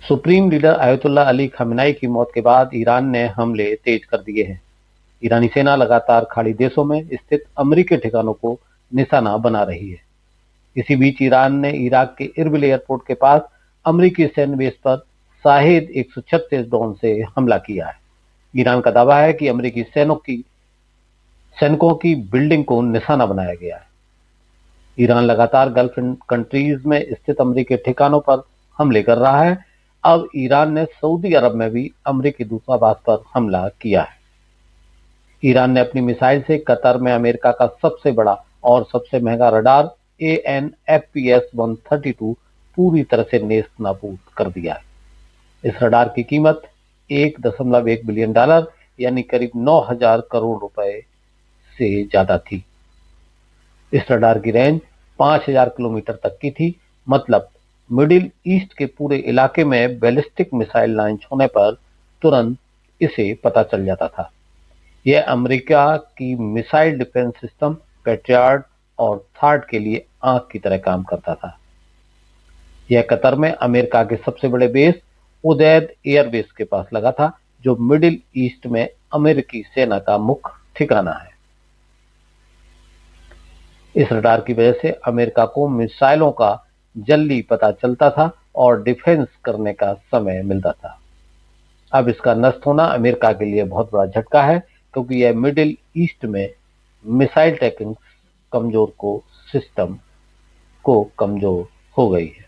Supreme leader ayatollah Ali खamenei की मौत के बाद ईरान ने हमले तेज कर दिए हैं। ईरानी सेना लगातार खाड़ी देशों में स्थित अमेरिकी ठिकानों को निशाना बना रही है। इसी बीच ईरान ने इराक के इरबिल एयरपोर्ट के पास अमेरिकी सैन्य बेस पर शाहिद 136 ड्रोन से हमला किया है। ईरान का दावा है कि अमेरिकी सैनिकों की बिल्डिंग को निशाना बनाया गया है। ईरान लगातार गल्फ कंट्रीज में स्थित अमेरिकी ठिकानों पर हमले कर रहा है। अब ईरान ने सऊदी अरब में भी अमेरिकी दूतावास पर हमला किया है। ईरान ने अपनी मिसाइल से कतर में अमेरिका का सबसे बड़ा और सबसे महंगा रडार AN/FPS-132 पूरी तरह से नेस्त नाबूद कर दिया है। इस रडार की कीमत $1.1 बिलियन यानी करीब 9,000 करोड़ रुपए से ज्यादा थी। इस रडार की रेंज 5,000 किलोमीटर तक की थी। मतलब मिडिल ईस्ट के पूरे इलाके में बैलिस्टिक मिसाइल लॉन्च होने पर तुरंत इसे पता चल जाता था। यह अमेरिका की मिसाइल डिफेंस सिस्टम पैट्रियट और थार्ड के लिए आंख की तरह काम करता था। यह कतर में अमेरिका के सबसे बड़े बेस उदैद एयरबेस के पास लगा था, जो मिडिल ईस्ट में अमेरिकी सेना का मुख्य ठिकाना है। इस रडार की वजह से अमेरिका को मिसाइलों का जल्दी पता चलता था और डिफेंस करने का समय मिलता था। अब इसका नष्ट होना अमेरिका के लिए बहुत बड़ा झटका है, क्योंकि यह मिडिल ईस्ट में मिसाइल टेक्निक्स कमजोर को सिस्टम को कमजोर हो गई है।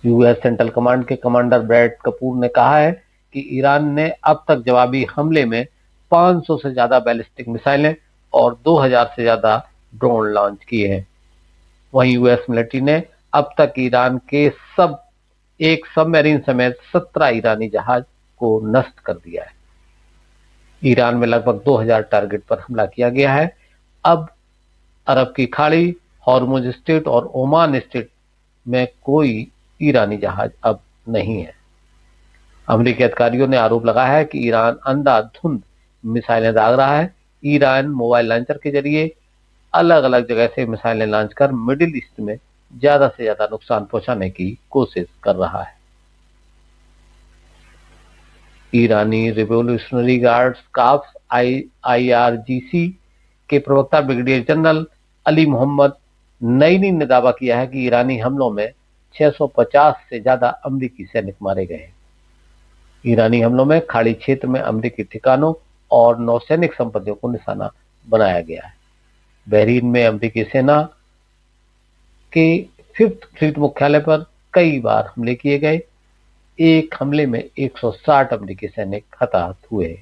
यूएस सेंट्रल कमांड के कमांडर ब्रैड कपूर ने कहा है कि ईरान ने अब तक जवाबी हमले में 500 से ज्यादा बैलिस्टिक मिसाइलें और 2,000 से ज्यादा ड्रोन लॉन्च किए हैं। वहीं यूएस मिलिट्री ने अब तक ईरान के एक सबमरीन समेत 17 ईरानी जहाज को नष्ट कर दिया है। ईरान में लगभग 2,000 टारगेट पर हमला किया गया है। अब अरब की खाड़ी, हॉर्मुज स्ट्रेट और ओमान स्ट्रेट में कोई ईरानी जहाज अब नहीं है। अमेरिकी अधिकारियों ने आरोप लगाया है कि ईरान अंधाधुंध मिसाइलें दाग रहा है। ईरान मोबाइल लॉन्चर के जरिए अलग अलग जगह से मिसाइलें लॉन्च कर मिडिल ईस्ट में ज्यादा से ज्यादा नुकसान पहुंचाने की कोशिश कर रहा है। ईरानी रिवोल्यूशनरी गार्ड्स काफ्स IRGC के प्रवक्ता ब्रिगेडियर जनरल अली मोहम्मद नईनी ने दावा किया है कि ईरानी हमलों में 650 से ज्यादा अमेरिकी सैनिक मारे गए हैं। ईरानी हमलों में खाड़ी क्षेत्र में अमेरिकी ठिकानों और नौसैनिक संपत्तियों को निशाना बनाया गया है। बहरीन में अमेरिकी सेना के 5th फ्लीट मुख्यालय पर कई बार हमले किए गए। एक हमले में 160 अमेरिकी सैनिक हताहत हुए।